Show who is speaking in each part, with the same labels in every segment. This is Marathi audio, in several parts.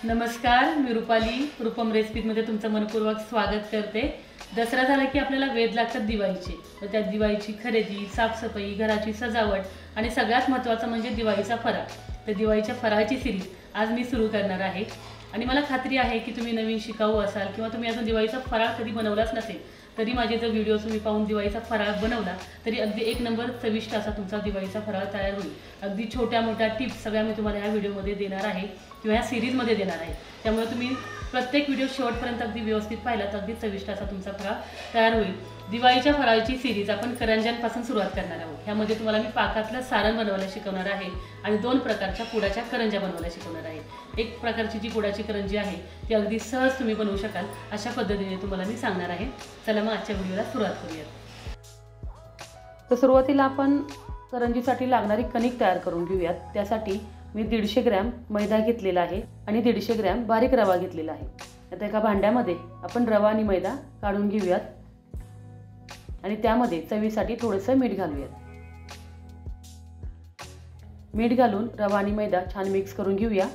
Speaker 1: नमस्कार, मी रुपाली रूपम रेसिपीमध्ये तुमचं मनपूर्वक स्वागत करते। दसरा झाला की आपल्याला वेध लागतात दिवाळीचे। तर त्या दिवाळीची खरेदी, साफसफाई, घराची सजावट आणि सगळ्यात महत्त्वाचं म्हणजे दिवाळीचा फराळ। तर दिवाळीच्या फराळाची सीरीज आज मी सुरू करणार आहे आणि मला खात्री आहे की तुम्ही नवीन शिकाऊ असाल किंवा तुम्ही अजून दिवाळीचा फराळ कधी बनवलाच नसेल तरी माझे जर व्हिडिओ तुम्ही पाहून दिवाळीचा फराळ बनवला तरी अगदी एक नंबर चविष्ट असा तुमचा दिवाळीचा फराळ तयार होईल। अगदी छोट्या मोठ्या टिप्स सगळ्या मी तुम्हाला ह्या व्हिडिओमध्ये देणार आहे किंवा ह्या सीरीजमध्ये देणार आहे। त्यामुळे तुम्ही प्रत्येक व्हिडिओ शेवटपर्यंत अगदी व्यवस्थित पाहिला तर अगदी चविष्ट असा तुमचा फराळ तयार होईल। दिवाळीच्या फराळाची सीरीज आपण करंज्यांपासून सुरुवात करणार आहोत। ह्यामध्ये तुम्हाला मी पाकातलं सारण बनवायला शिकवणार आहे आणि दोन प्रकारच्या गुळाच्या करंज्या बनवायला शिकवणार आहे। एक प्रकारची जी गुळाची करंजी आहे ती अगदी सहज तुम्ही बनवू शकाल अशा पद्धतीने तुम्हाला मी सांगणार आहे। चला मग आजच्या व्हिडिओला सुरुवात करूयात। तर सुरुवातीला आपण करंजीसाठी लागणारी कणिक तयार करून घेऊयात। त्यासाठी मी 150 ग्रॅम मैदा घेतलेला आहे आणि 150 ग्रॅम बारीक रवा घेतलेला आहे। आता एका भांड्यामध्ये आपण रवा आणि मैदा काढून घेऊयात आणि त्यामध्ये चवीसाठी थोडंसं मीठ घालूयात। मीठ घालून रवा आणि मैदा छान मिक्स करून घेऊया।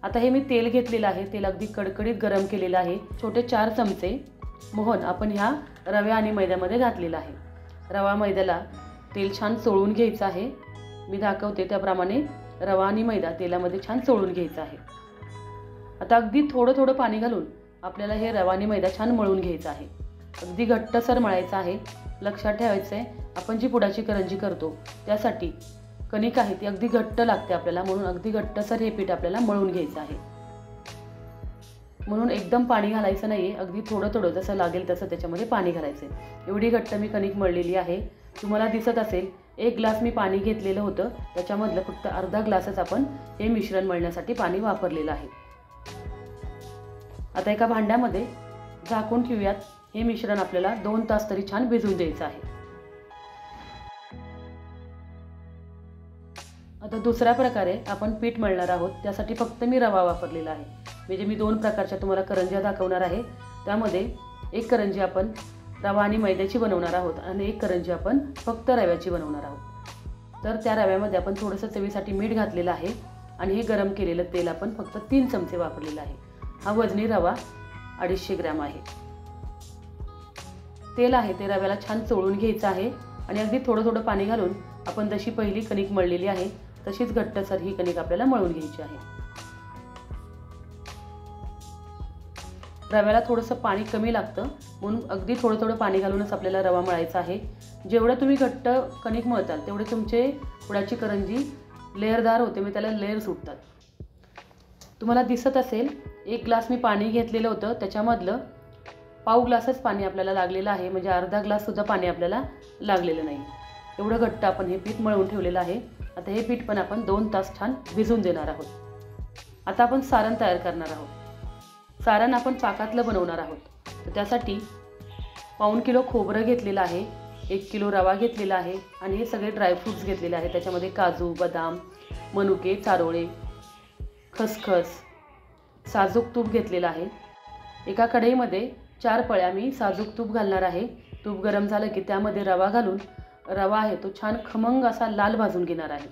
Speaker 1: आता हे मी तेल घेतलेलं आहे, तेल अगदी कडकडीत गरम केलेलं आहे। छोटे 4 चमचे मोहन आपण ह्या रवा आणि मैद्यामध्ये घातलेला आहे। रवा मैद्याला तेल छान चोळून घ्यायचं आहे। मी दाखवते त्याप्रमाणे रवा आणि मैदा तेलामध्ये छान चोळून घ्यायचं आहे। आता अगदी थोडं थोडं पाणी घालून आपल्याला हे रवा आणि मैदा छान मळून घ्यायचं आहे। अगदी घट्टसर मळायचं आहे। लक्षात ठेवायचं आहे आपण जी पुडाची करंजी करतो त्यासाठी कणिक आहे ती अगदी घट्ट लागते आपल्याला, म्हणून अगदी घट्टसर हे पीठ आपल्याला मळून घ्यायचं आहे। म्हणून एकदम पाणी घालायचं नाहीये, अगदी थोडं थोडं जसं लागेल तसं त्याच्यामध्ये पाणी घालायचं आहे। एवढी घट्ट मी कणिक मळलेली आहे। तुम्हाला दिसत असेल 1 ग्लास मी पाणी घेतलेलं होतं, त्याच्यामधलं फक्त अर्धा ग्लासच आपण हे मिश्रण मळण्यासाठी पाणी वापरलेलं आहे। आता एका भांड्यामध्ये झाकून ठेवूयात। हे मिश्रण आपल्याला 2 तास तरी छान भिजवून द्यायचं आहे। आता दुसऱ्या प्रकारे आपण पीठ मळणार आहोत। त्यासाठी फक्त मी रवा वापरलेला आहे। म्हणजे मी 2 प्रकारच्या तुम्हाला करंज्या दाखवणार आहे। त्यामध्ये एक करंजी आपण रवा आणि मैद्याची बनवणार आहोत आणि एक करंजी आपण फक्त रव्याची बनवणार आहोत। तर त्या रव्यामध्ये आपण थोडंसं चवीसाठी मीठ घातलेलं आहे आणि हे गरम केलेलं तेल आपण फक्त 3 चमचे वापरलेलं आहे। हा वजनी रवा 250 ग्रॅम आहे। तेल आहे ते रव्याला छान चोळून घ्यायचं आहे आणि अगदी थोडं थोडं पाणी घालून आपण जशी पहिली कणिक मळलेली आहे तशीच घट्टसर ही कणिक आपल्याला मळून घ्यायची आहे। रव्याला थोडंसं पाणी कमी लागतं म्हणून अगदी थोडं थोडं पाणी घालूनच आपल्याला रवा मळायचा आहे। जेवढं तुम्ही घट्ट कणिक मळताल तेवढे तुमचे गुळाची करंजी लेअरदार होते, म्हणजे त्याला लेअर सुटतात। तुम्हाला दिसत असेल 1 ग्लास मी पाणी घेतलेलं होतं, त्याच्यामधलं पाव ग्लासच पाणी आपल्याला लागलेलं आहे, म्हणजे अर्धा ग्लास सुद्धा पाणी आपल्याला लागलेलं नाही। एवढं घट्ट आपण हे पीठ मळून ठेवलेलं आहे। आता हे पीठ पण आपण 2 तास छान भिजवून देणार आहोत। आता आपण सारण तयार करणार आहोत। सारण आपण पाकातलं बनवणार आहोत। तर त्यासाठी पाऊण किलो खोबरं घेतलेलं आहे, 1 किलो रवा घेतलेला आहे आणि हे सगळे ड्रायफ्रूट्स घेतलेले आहेत। त्याच्यामध्ये काजू, बदाम, मनुके, चारोळे, खसखस, साजूक तूप घेतलेलं आहे। एका कढईमध्ये 4 पळ्या मी साजूक तूप घालणार आहे। तूप गरम झालं की त्यामध्ये रवा घालून रवा आहे तो छान खमंग असा लाल भाजून घेणार आहे।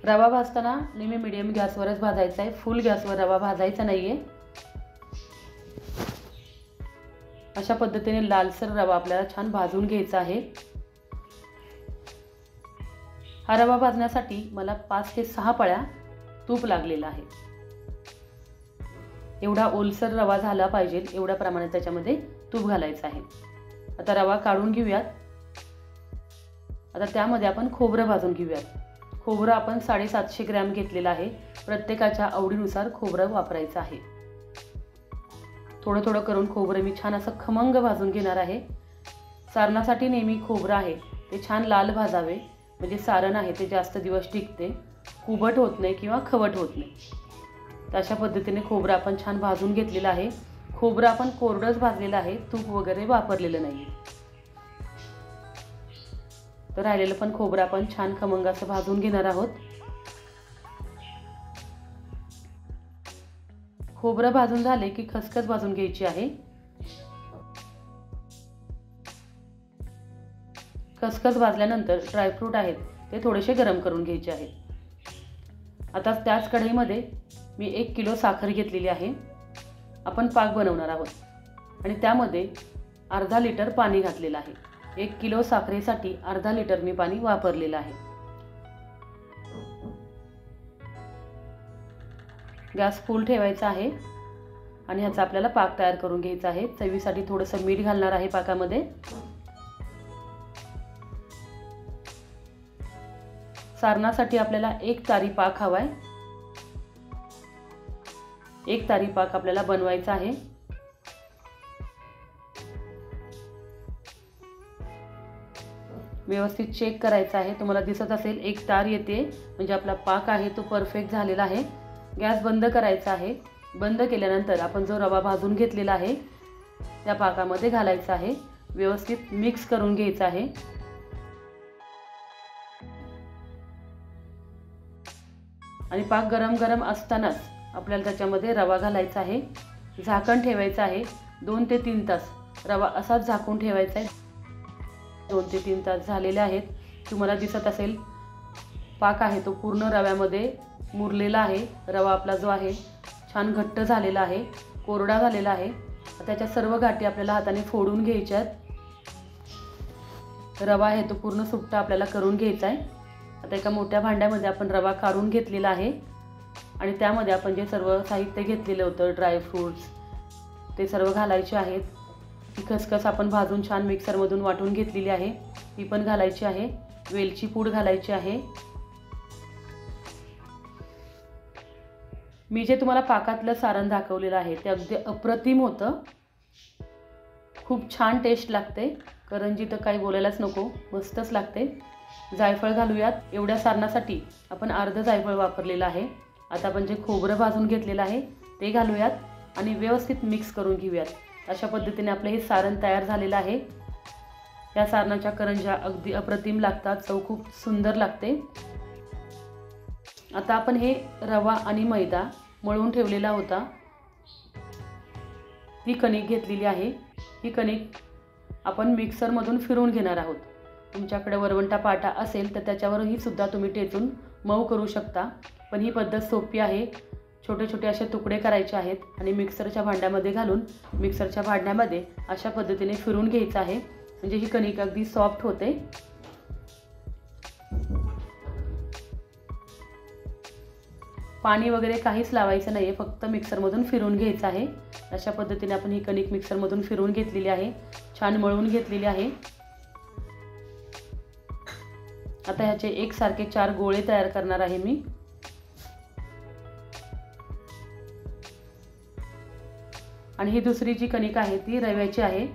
Speaker 1: रवा भाजताना नेहमी मीडियम गॅसवरच भाजायचा आहे, फुल गॅसवर रवा भाजायचा नाहीये। अशा पद्धतीने लालसर रवा आपल्याला छान भाजून घ्यायचा आहे। हा रवा भाजण्यासाठी मला 5 ते 6 पळ्या तूप लागलेला आहे। एवढा ओलसर रवा झाला पाहिजे एवढ्या प्रमाणात त्याच्यामध्ये तूप घालायचं आहे। आता रवा काढून घेऊयात। आता त्यामध्ये आपण खोबरं भाजून घेऊयात। खोबरं आपण 750 ग्रॅम घेतलेलं आहे। प्रत्येकाच्या आवडीनुसार खोबरं वापरायचं आहे। थोडं थोडं करून खोबरं मी छान असं खमंग भाजून घेणार आहे। सारणासाठी नेहमी खोबरं आहे ते छान लाल भाजावे, म्हणजे सारण आहे ते जास्त दिवस टिकते, कुबट होत नाही किंवा खवट होत नाही। तर अशा पद्धतीने खोबरं आपण छान भाजून घेतलेलं आहे। खोबरं आपण कोरडंच भाजलेलं आहे, तूप वगैरे वापरलेलं नाही। तर राहिलेलं पण खोबरं आपण छान खमंग असं भाजून घेणार आहोत। खोबरं भाजून झाले की खसखस भाजून घ्यायची आहे। खसखस भाजल्यानंतर ड्रायफ्रूट आहेत ते थोडेसे गरम करून घ्यायचे आहेत। आता त्याच कढईमध्ये मी 1 किलो साखर घेतलेली आहे. आपण पाक बनवणार आहोत आणि त्यामध्ये अर्धा लिटर पाणी घातलेलं आहे. 1 किलो साखरेसाठी अर्धा लिटर मी पाणी वापरलेलं आहे. गॅस फुल ठेवायचा आहे आणि ह्याचा आपल्याला पाक तयार करून घ्यायचा आहे. चवीसाठी थोडंसं मीठ घालणार आहे पाकामध्ये. सारणासाठी आपल्याला 1 तारी पाक हवाय. 1 तारी पाक आपल्याला बनवायचा आहे. व्यवस्थित चेक करायचा आहे. तुम्हाला दिसत असेल 1 तार येते म्हणजे आपला पाक आहे तो परफेक्ट झालेला आहे. गॅस बंद करायचा आहे. बंद केल्यानंतर आपण जो रवा भाजून घेतलेला आहे त्या पाकामध्ये घालायचा आहे. व्यवस्थित मिक्स करून घ्यायचा आहे. आणि पाक गरम गरम असतानाच आपल्याला त्याच्यामध्ये रवा घालायचा आहे. झाकण ठेवायचं आहे. 2 ते 3 तास रवा असाच झाकून ठेवायचा आहे. 2 ते 3 तास झालेले आहेत. तुम्हाला दिसत असेल पाक आहे तो पूर्ण रव्यामध्ये मुरलेला आहे. रवा आपला जो आहे छान घट्ट झालेला आहे, कोरडा झालेला आहे. त्याच्या सर्व गाठी आपल्याला हाताने फोडून घ्यायच्यात. रवा आहे तो पूर्ण सुट्टा आपल्याला करून घ्यायचा आहे. आता एका मोठ्या भांड्यामध्ये आपण रवा काढून घेतलेला आहे आणि त्यामध्ये आपण जे सर्व साहित्य घेतलेलं होतं ड्रायफ्रूट्स ते सर्व घालायचे आहेत. ही खसखस आपण भाजून छान मिक्सरमधून वाटून घेतलेली आहे ती पण घालायची आहे. वेलची पूड घालायची आहे. मी जे तुम्हाला पाकातलं सारण दाखवलेलं आहे ते अगदी अप्रतिम होतं. खूप छान टेस्ट लागते. करंजी तर काही बोलायलाच नको, मस्तच लागते. जायफळ घालूयात. एवढ्या सारणासाठी आपण अर्ध जायफळ वापरलेलं आहे. आता आपण जे खोबरं भाजून घेतलेलं आहे ते घालूयात आणि व्यवस्थित मिक्स करून घेऊयात. अशा पद्धतीने आपलं हे सारण तयार झालेलं आहे. या सारणाच्या करंज्या अगदी अप्रतिम लागतात. चव खूप सुंदर लागते. आता आपण हे रवा आणि मैदा मळून ठेवलेला होता ही कणिक घेतलेली आहे. ही कणिक आपण मिक्सरमधून फिरवून घेणार आहोत. तुमच्याकडे वरवंटा पाटा असेल तर त्याच्यावरही सुद्धा तुम्ही टेचून मऊ करू शकता. पण ही पद्धत सोपी आहे. छोटे छोटे असे तुकडे करायचे आहेत आणि मिक्सरच्या भांड्यामध्ये घालून मिक्सरच्या भांड्यामध्ये अशा पद्धतीने फिरवून घ्यायचं आहे. म्हणजे ही कणिक अगदी सॉफ्ट होते. पाणी वगैरे काहीच लावायचं नाही आहे, फक्त मिक्सरमधून फिरवून घ्यायचं आहे. अशा पद्धतीने आपण ही कणिक मिक्सरमधून फिरवून घेतलेली आहे. छान मळून घेतलेली आहे. आता ह्याचे एकसारखे 4 गोळे तयार करणार आहे मी. आणि ही दुसरी जी कणिक आहे ती रव्याची आहे.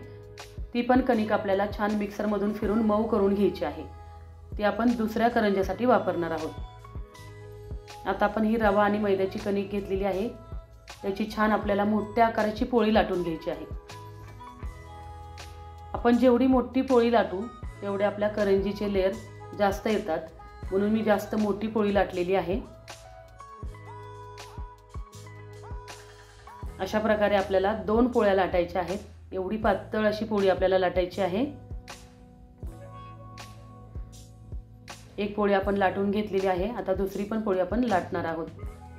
Speaker 1: ती पण कणिक आपल्याला छान मिक्सरमधून फिरून मऊ करून घ्यायची आहे. ती आपण दुसऱ्या करंज्यासाठी वापरणार आहोत. आता आपण ही रवा आणि मैद्याची कणिक घेतलेली आहे. त्याची छान आपल्याला मोठ्या आकाराची पोळी लाटून घ्यायची आहे. आपण जेवढी मोठी पोळी लाटू तेवढे आपल्या करंजीचे लेयर जास्त येतात, म्हणून मी जास्त मोठी पोळी लाटलेली आहे. अशा प्रकारे आपल्याला 2 पोळ्या लाटायच्या आहेत. एवढी पातळ अशी पोळी आपल्याला लाटायची आहे. एक पोळी आपण लाटून घेतलेली आहे. आता दुसरी पण पोळी आपण लाटणार आहोत.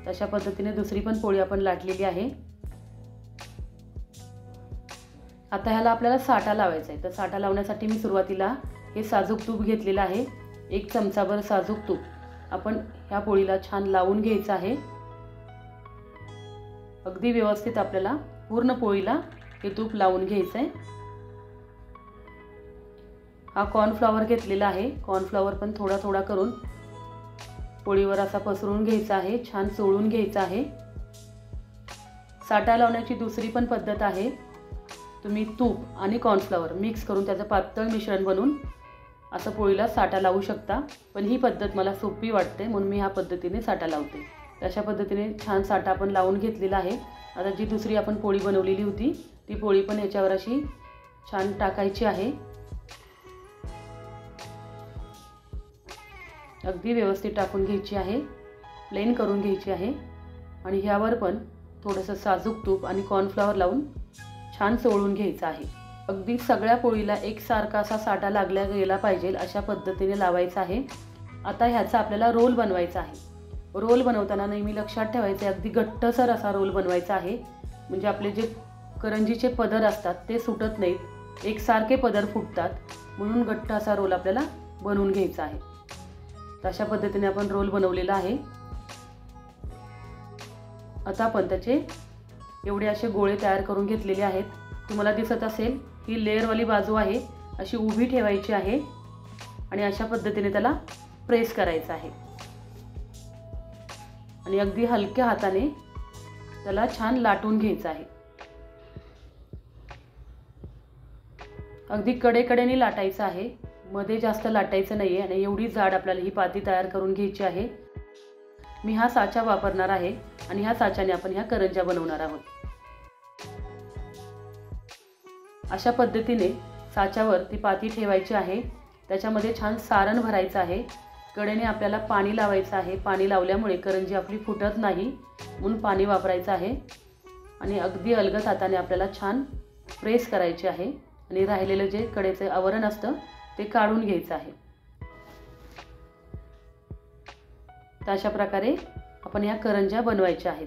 Speaker 1: तशा पद्धतीने दुसरी पण पोळी आपण लाटलेली आहे. आता ह्याला आपल्याला साठा लावायचा आहे. तर साठा लावण्यासाठी मी सुरुवातीला हे साजूक तूप घेतलेलं आहे. 1 चमचाभर साजूक तूप आपण ह्या पोळीला छान लावून घ्यायचं आहे. अगदी व्यवस्थित आपल्याला पूर्ण पोळीला हे तूप लावून घ्यायचं आहे. हा कॉर्नफ्लॉवर घेतलेला आहे. कॉर्नफ्लॉवर पण थोडा थोडा करून पोळीवर असा पसरून घ्यायचा आहे. छान चोळून घ्यायचा आहे. साठा लावण्याची दुसरी पण पद्धत आहे. तुम्ही तूप आणि कॉर्नफ्लॉवर मिक्स करून त्याचं पातळ मिश्रण बनवून असं पोळीला साठा लावू शकता. पण ही पद्धत मला सोपी वाटते म्हणून मी ह्या पद्धतीने साठा लावते. अशा पद्धतीने छान साठा आपण लावून घेतलेला आहे. आता जी दुसरी आपण पोळी बनवलेली होती ती पोळी पण ह्याच्यावर अशी छान टाकायची आहे. अगदी व्यवस्थित टाकून घ्यायची आहे. प्लेन करून घ्यायची आहे. आणि ह्यावर पण थोडंसं साजूक तूप आणि कॉर्नफ्लॉवर लावून छान चोळून घ्यायचं आहे. अगदी सगळ्या पोळीला एकसारखा असा साठा लागला गेला पाहिजे अशा पद्धतीने लावायचा आहे. आता ह्याचा आपल्याला रोल बनवायचा आहे. रोल बनवताना नेहमी लक्षात ठेवायचे अगदी घट्टसर असा रोल बनवायचा आहे, म्हणजे आपले जे करंजीचे पदर असतात ते सुटत नाहीत, एकसारखे पदर फुटतात, म्हणून घट्ट असा रोल आपल्याला बनवून घ्यायचा आहे. तर अशा पद्धतीने आपण रोल बनवलेला आहे. आता आपण त्याचे एवढे असे गोळे तयार करून घेतलेले आहेत. तुम्हाला दिसत असेल ही लेअरवाली बाजू आहे, अशी उभी ठेवायची आहे आणि अशा पद्धतीने त्याला प्रेस करायचं आहे आणि अगदी हलक्या हाताने त्याला छान लाटून घ्यायचं आहे. अगदी कडेकडेने लाटायचं आहे, मध्ये जास्त लाटायचं नाही आहे. आणि एवढी जाड आपल्याला ही पाती तयार करून घ्यायची आहे. मी हा साचा वापरणार आहे आणि ह्या साच्याने आपण ह्या करंज्या बनवणार आहोत. अशा पद्धतीने साच्यावर ती पाती ठेवायची आहे. त्याच्यामध्ये छान सारण भरायचं आहे. कडेने आपल्याला पाणी लावायचं आहे. पाणी लावल्यामुळे करंजी आपली फुटत नाही, म्हणून पाणी वापरायचं आहे. आणि अगदी अलगद हाताने आपल्याला छान प्रेस करायचे आहे आणि राहिलेलं जे कडेचे आवरण असतं ते काढून घ्यायचं आहे. तर अशा प्रकारे आपण ह्या करंज्या बनवायच्या आहेत.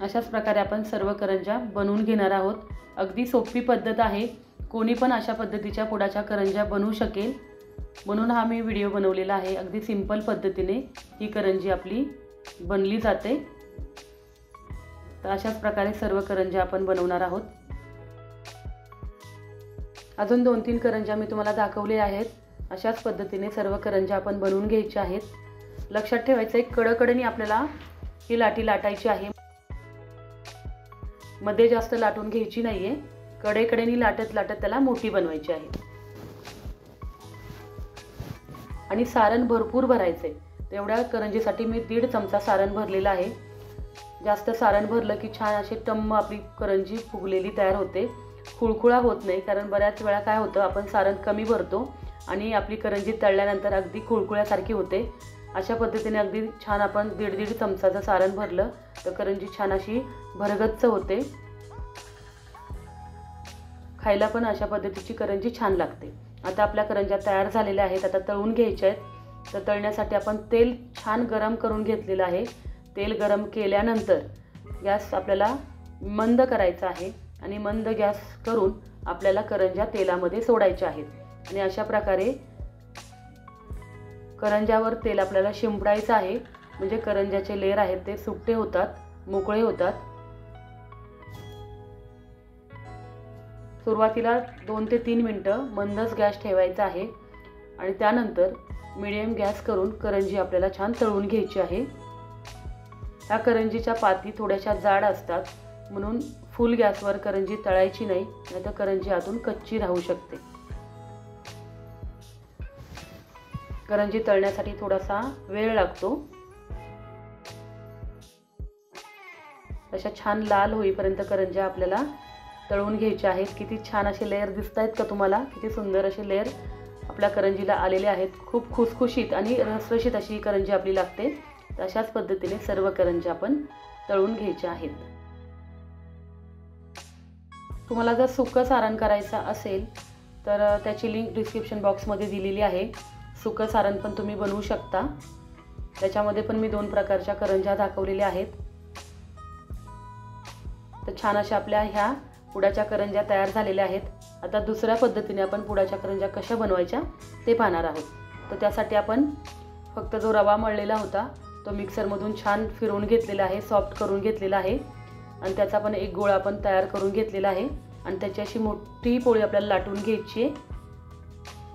Speaker 1: अशाच प्रकारे आपण सर्व करंज्या बनवून घेणार आहोत. अगदी सोपी पद्धत आहे, कोणी पण अशा पद्धतीच्या पुडाच्या करंज्या बनवू शकेल, म्हणून हा मी व्हिडिओ बनवलेला आहे. अगदी सिंपल पद्धतीने ही करंजी आपली बनली जाते. तर अशाच प्रकारे सर्व करंज्या आपण बनवणार आहोत. अजून 2-3 करंज्या मी तुम्हाला दाखवले आहेत. अशाच पद्धतीने सर्व करंज्या आपण बनवून घ्यायच्या आहेत. लक्षात ठेवायचं आहे कडेकडेने आपल्याला ही लाटी लाटायची आहे, मध्ये जास्त लाटून घ्यायची नाहीये. कडेकडेने लाटत लाटत त्याला मोठी बनवायची आहे. आणि सारण भरपूर भरायचे. तेवढ्या करंजीसाठी मी 1.5 चमचा सारण भरलेला आहे. जास्त सारण भरलं की छान अशी टम्म आपली करंजी फुगलेली तयार होते, खुळखुळा होत नाही. कारण बऱ्याच वेळा काय होतं, आपण सारण कमी भरतो आणि आपली करंजी तळल्यानंतर अगदी खुळखुळ्यासारखी होते. अशा पद्धतीने अगदी छान आपण 1.5 चमचाचं सारण भरलं तर करंजी छान अशी भरगच्च होते. खायला पण अशा पद्धतीची करंजी छान लागते. आता आपल्या करंज्या तयार झालेल्या आहेत. आता तळून घ्यायच्या आहेत. तर तळण्यासाठी आपण तेल छान गरम करून घेतलेलं आहे. तेल गरम केल्यानंतर गॅस आपल्याला मंद करायचा आहे आणि मंद गॅस करून आपल्याला करंज्या तेलामध्ये सोडायच्या आहेत. आणि अशा प्रकारे करंज्यावर तेल आपल्याला शिंपडायचं आहे, म्हणजे करंज्याचे लेयर आहेत ते सुट्टे होतात, मोकळे होतात. सुरुवातीला 2 ते 3 मिनिटं मंदच गॅस ठेवायचा आहे आणि त्यानंतर मीडियम गॅस करून करंजी आपल्याला छान तळून घ्यायची आहे. ह्या करंजीच्या पाती थोड्याशा जाड असतात, म्हणून फुल गॅसवर करंजी तळायची नाही, नाहीतर करंजी आतून कच्ची राहू शकते. करंजी तळण्यासाठी थोडासा वेळ लागतो. अशा छान लाल होईपर्यंत करंज्या आपल्याला तळून घ्यायच्या आहेत. किती छान असे लेयर दिसत आहेत का तुम्हाला? किती सुंदर असे लेयर आपल्या करंजीला आलेले आहेत. खूप खुसखुशीत आणि रसरशीत अशी करंजी आपली लागते. तर अशाच पद्धतीने सर्व करंज्या आपण तळून घ्यायच्या आहेत. तुम्हाला जर सुकं सारण करायचं असेल तर त्याची लिंक डिस्क्रिप्शन बॉक्समध्ये दिलेली आहे. सुकं सारण पण तुम्ही बनवू शकता. त्याच्यामध्ये पण मी 2 प्रकारच्या करंज्या दाखवलेल्या आहेत. तर छान अशा आपल्या ह्या पुडाच्या करंज्या तयार झालेल्या आहेत. आता दुसऱ्या पद्धतीने आपण पुडाच्या करंज्या कशा बनवायच्या ते पाहणार आहोत. तर त्यासाठी आपण फक्त जो रवा मळलेला होता तो मिक्सरमधून छान फिरवून घेतलेला आहे, सॉफ्ट करून घेतलेला आहे. आणि त्याचा पण एक गोळा आपण तयार करून घेतलेला आहे आणि त्याची अशी मोठी पोळी आपल्याला लाटून घ्यायची आहे.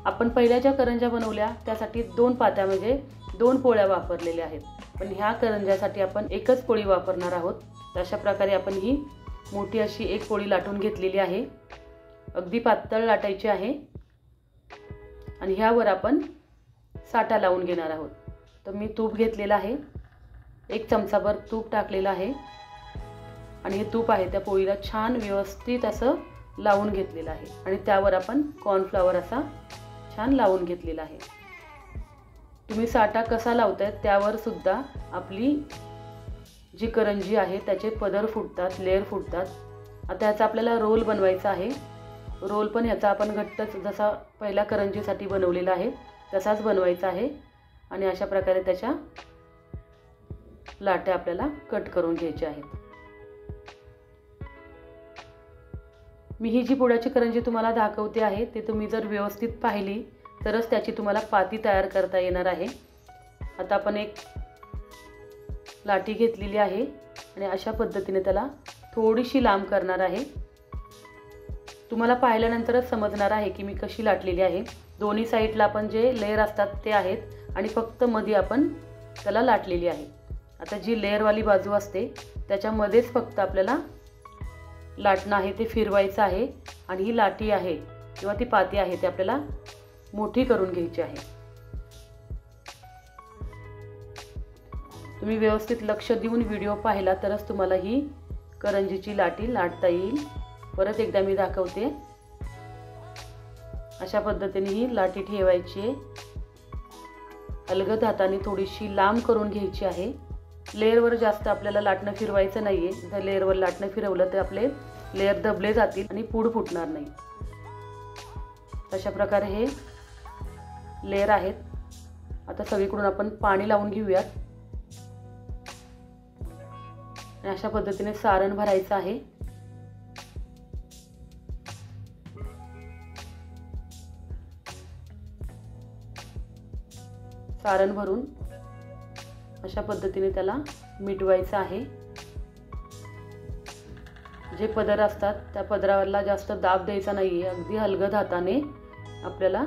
Speaker 1: आपण पहिल्या ज्या करंज्या बनवल्या त्यासाठी 2 पात्या म्हणजे 2 पोळ्या वापरलेल्या आहेत, पण ह्या करंज्यासाठी आपण एकच पोळी वापरणार आहोत. तर अशा प्रकारे आपण ही मोठी अशी एक पोळी लाटून घेतलेली आहे. अगदी पातळ लाटायची आहे आणि ह्यावर आपण साठा लावून घेणार आहोत. तर मी तूप घेतलेलं आहे, 1 चमचाभर तूप टाकलेलं आहे आणि हे तूप आहे त्या पोळीला छान व्यवस्थित असं लावून घेतलेलं आहे आणि त्यावर आपण कॉर्नफ्लॉवर असा छान लावून घेतलेला आहे. तुम्ही साठा कसा लावताय त्यावर सुद्धा आपली जी करंजी आहे त्याचे पदर फुटतात, लेयर फुटतात. आता ह्याचा आपल्याला रोल बनवायचा आहे. रोल पण ह्याचा आपण घट्टच जसा पहिल्या करंजीसाठी बनवलेला आहे तसाच बनवायचा आहे. आणि अशा प्रकारे त्याच्या लाट्या आपल्याला कट करून घ्यायच्या आहेत। मी ही जी पुडाची करंजी तुम्हाला दाखवते आहे ते तुम्ही जर व्यवस्थित पाहिली तरच त्याची तुम्हाला पाती तयार करता येणार आहे। आता आपण एक लाटी घेतलेली आहे आणि अशा पद्धतीने त्याला थोडीशी लांब करणार आहे। तुम्हाला पाहिल्यानंतरच समजणार आहे की मी कशी लाटलेली आहे। दोन्ही साईडला आपण जे लेयर असतात ते आहेत आणि फक्त मध्ये आपण त्याला लाटलेली आहे। आता जी लेयरवाली बाजू असते त्याच्यामध्येच फक्त आपल्याला लाटणं आहे ते फिरवायचं आहे आणि ही लाटी आहे किंवा ती पाती आहे ते आपल्याला मोठी करून घ्यायची आहे। तुम्ही व्यवस्थित लक्ष देऊन व्हिडिओ पाहिला तरच तुम्हाला ही करंजीची लाटी लाटता येईल। परत एकदा मी दाखवते, अशा पद्धतीने ही लाटी ठेवायची आहे। अलगद हाताने थोडीशी लांब करून घ्यायची आहे। लेयरवर जास्त आपल्याला लाटणं फिरवायचं नाहीये। जर लेयरवर लाटणं फिरवलं तर आपले लेयर दबले जातील आणि पूड फुटणार नाही। अशा प्रकारे हे लेयर आहेत। आता सगळीकडून आपण पाणी लावून घेऊयात आणि अशा पद्धतीने सारण भरायचं आहे। सारण भरून अशा पद्धतीने त्याला मिटवायचं आहे। जे पदर असतात त्या पदरावरला जास्त दाब द्यायचा नाहीये, अगदी हलगद हाताने आपल्याला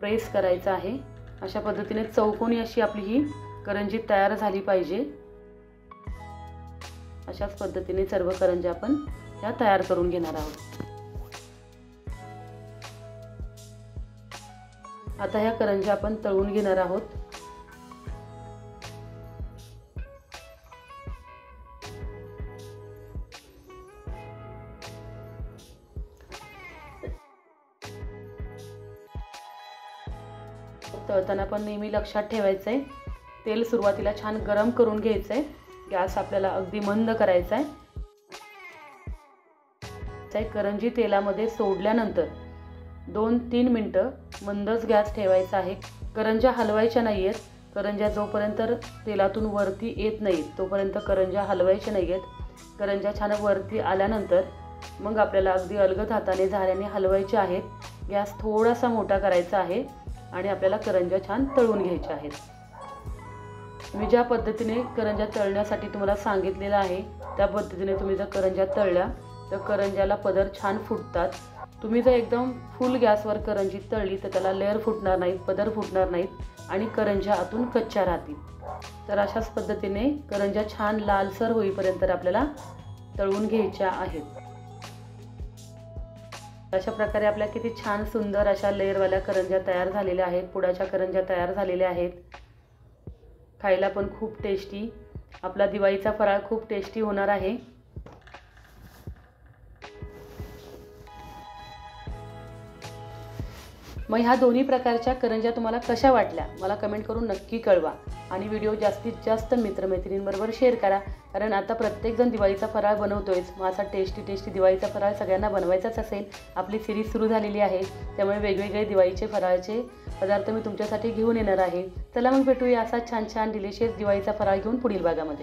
Speaker 1: प्रेस करायचं आहे। अशा पद्धतीने चौकोनी अशी आपली ही करंजी तयार झाली पाहिजे। अशाच पद्धतीने सर्व करंज्या आपण ह्या तयार करून घेणार आहोत। आता ह्या करंज्या आपण तळून घेणार आहोत। तळताना पण नेहमी लक्षात ठेवायचं आहे, तेल सुरुवातीला छान गरम करून घ्यायचं आहे। गॅस आपल्याला अगदी मंद करायचा आहे। करंजी तेलामध्ये सोडल्यानंतर 2-3 मिनिटं मंदच गॅस ठेवायचा आहे। करंज्या हलवायच्या नाहीयेत। करंज्या जोपर्यंत तेलातून वरती येत नाहीत तोपर्यंत करंज्या हलवायच्या नाहीयेत। करंज्या छान वरती आल्यानंतर मग आपल्याला अगदी अलगद हाताने झाऱ्याने हलवायचे आहेत। गॅस थोडासा मोठा करायचा आहे आणि आपल्याला करंज्या छान तळून घ्यायच्या आहेत। मी ज्या पद्धतीने करंज्या तळण्यासाठी तुम्हाला सांगितलेलं आहे त्या पद्धतीने तुम्ही जर करंज्या तळल्या तर करंज्याला पदर छान फुटतात। तुम्ही जर एकदम फुल गॅसवर करंजी तळली तर त्याला लेयर फुटणार नाहीत, पदर फुटणार नाहीत आणि करंज्या आतून कच्च्या राहतील। तर अशाच पद्धतीने करंज्या छान लालसर होईपर्यंत आपल्याला तळून घ्यायच्या आहेत। अशा प्रकारे आपल्या किती छान सुंदर अशा लेयरवाल्या करंज्या तयार झालेल्या आहेत। पुडाच्या करंज्या तयार झालेल्या आहेत। खायला पण खूप टेस्टी, आपला दिवाळीचा फराळ खूप टेस्टी होणार आहे। मग ह्या दोन्ही प्रकारच्या करंज्या तुम्हाला कशा वाटल्या मला कमेंट करून नक्की कळवा आणि व्हिडिओ जास्तीत जास्त मित्रमैत्रिणींबरोबर शेअर करा। कारण आता प्रत्येकजण दिवाळीचा फराळ बनवतोयच। मग असा टेस्टी दिवाळीचा फराळ सगळ्यांना बनवायचाच असेल। आपली सिरीज सुरू झालेली आहे त्यामुळे वेगवेगळे दिवाळीचे फराळाचे पदार्थ मी तुमच्यासाठी घेऊन येणार आहे। चला मग भेटूया असा छान डिलिशियस दिवाळीचा फराळ घेऊन पुढील भागामध्ये।